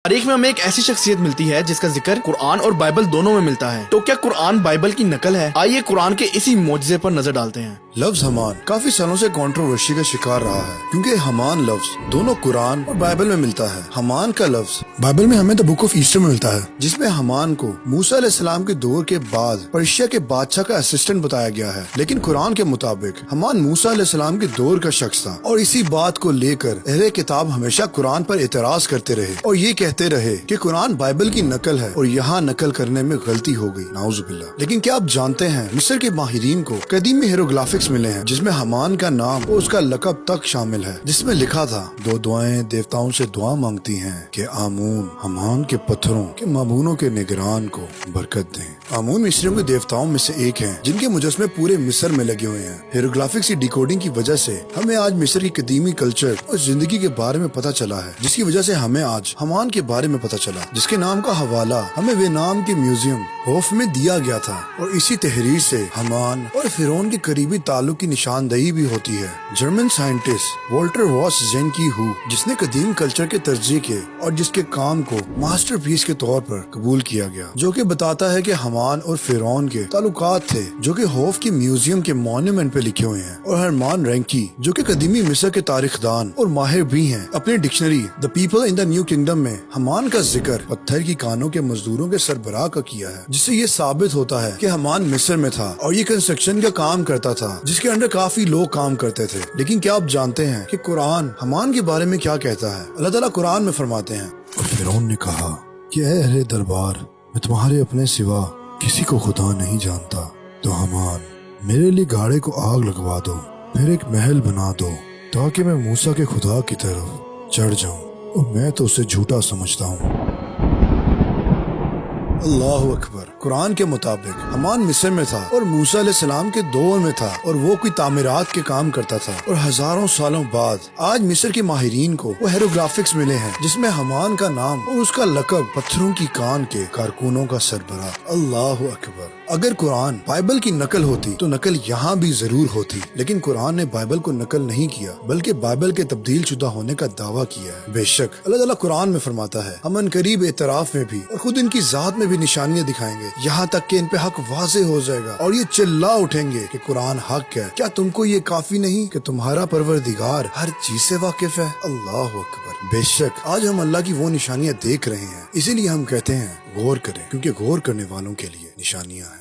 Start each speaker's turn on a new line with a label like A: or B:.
A: تاریخ میں ہمیں ایک ایسی شخصیت ملتی ہے جس کا ذکر قرآن اور بائبل دونوں میں ملتا ہے۔ تو کیا قرآن بائبل کی نقل ہے؟ آئیے قرآن کے اسی معجزے پر نظر ڈالتے ہیں۔
B: لفظ حمان کافی سالوں سے کنٹروورسی کا شکار رہا ہے، کیونکہ حمان لفظ دونوں قرآن اور بائبل میں ملتا ہے۔ حمان کا لفظ بائبل میں ہمیں بک آف ایسٹر میں ملتا ہے، جس میں حمان کو موسیٰ علیہ السلام کے دور کے بعد پرشیا کے بادشاہ کا اسسٹنٹ بتایا گیا ہے، لیکن قرآن کے مطابق حمان موسیٰ علیہ السلام کے دور کا شخص تھا، اور اسی بات کو لے کر اہل کتاب ہمیشہ قرآن پر اعتراض کرتے رہے اور یہ کہتے رہے کہ قرآن بائبل کی نقل ہے اور یہاں نقل کرنے میں غلطی ہو گئی، نعوذ باللہ۔ لیکن کیا آپ جانتے ہیں مصر کے ماہرین کو قدیمی ہیروگلافکس ملے ہیں جس میں حمان کا نام اور اس کا لقب تک شامل ہے، جس میں لکھا تھا دو دعائیں دیوتاؤں سے دعا مانگتی ہیں کہ آمون حمان کے پتھروں کے معبودوں کے نگران کو برکت دیں۔ آمون مصریوں کے دیوتاؤں میں سے ایک ہیں جن کے مجسمے پورے مصر میں لگے ہوئے ہیں۔ ہیروگلافکس کی ڈیکوڈنگ کی وجہ سے ہمیں آج مصر کی قدیمی کلچر اور زندگی کے بارے میں پتہ چلا ہے، جس کی وجہ سے ہمیں آج حمان کے بارے میں پتہ چلا، جس کے نام کا حوالہ ہمیں وہ نام کے میوزیم ہوف میں دیا گیا تھا، اور اسی تحریر سے حمان اور فرعون کے قریبی تعلق کی نشاندہی بھی ہوتی ہے۔ جرمن سائنٹسٹ والٹر واس زینکی ہو، جس نے قدیم کلچر کے تجزیے کے اور جس کے کام کو ماسٹر پیس کے طور پر قبول کیا گیا، جو کہ بتاتا ہے کہ حمان اور فرعون کے تعلقات تھے، جو کہ ہوف کے میوزیم کے مونومنٹ پہ لکھے ہوئے ہیں۔ اور ہرمان رینکی، جو کہ قدیمی مصر کے تاریخ دان اور ماہر بھی ہیں، اپنی dictionary the people in the new kingdom میں حمان کا ذکر پتھر کی کانوں کے مزدوروں کے سربراہ کا کیا ہے، جس سے یہ ثابت ہوتا ہے کہ حمان مصر میں تھا اور یہ کنسٹرکشن کا کام کرتا تھا، جس کے انڈر کافی لوگ کام کرتے تھے۔ لیکن کیا آپ جانتے ہیں کہ قرآن حمان کے بارے میں کیا کہتا ہے؟ اللہ تعالیٰ قرآن میں فرماتے ہیں، اور فرعون نے کہا کہ اے اہل دربار، میں تمہارے اپنے سوا کسی کو خدا نہیں جانتا، تو حمان میرے لیے گاڑے کو آگ لگوا دو، پھر ایک محل بنا دو تاکہ میں موسیٰ کے خدا کی طرف چڑھ جاؤں، اور میں تو اسے جھوٹا سمجھتا ہوں۔ اللہ اکبر۔ قرآن کے مطابق حمان مصر میں تھا اور موسیٰ علیہ السلام کے دور میں تھا، اور وہ کوئی تعمیرات کے کام کرتا تھا، اور ہزاروں سالوں بعد آج مصر کے ماہرین کو وہ ہیروگلافکس ملے ہیں جس میں حمان کا نام اور اس کا لقب پتھروں کی کان کے کارکنوں کا سربراہ۔ اللہ اکبر۔ اگر قرآن بائبل کی نقل ہوتی تو نقل یہاں بھی ضرور ہوتی، لیکن قرآن نے بائبل کو نقل نہیں کیا بلکہ بائبل کے تبدیل شدہ ہونے کا دعویٰ کیا ہے۔ بے شک اللہ تعالیٰ قرآن میں فرماتا ہے، ہم ان قریب اعتراف میں بھی اور خود ان کی ذات میں بھی نشانیاں دکھائیں گے، یہاں تک کہ ان پہ حق واضح ہو جائے گا اور یہ چلا اٹھیں گے کہ قرآن حق ہے۔ کیا تم کو یہ کافی نہیں کہ تمہارا پروردگار ہر چیز سے واقف ہے؟ اللہ اکبر۔ بے شک آج ہم اللہ کی وہ نشانیاں دیکھ رہے ہیں، اسی لیے ہم کہتے ہیں غور کریں، کیونکہ غور کرنے والوں کے لیے نشانیاں ہیں۔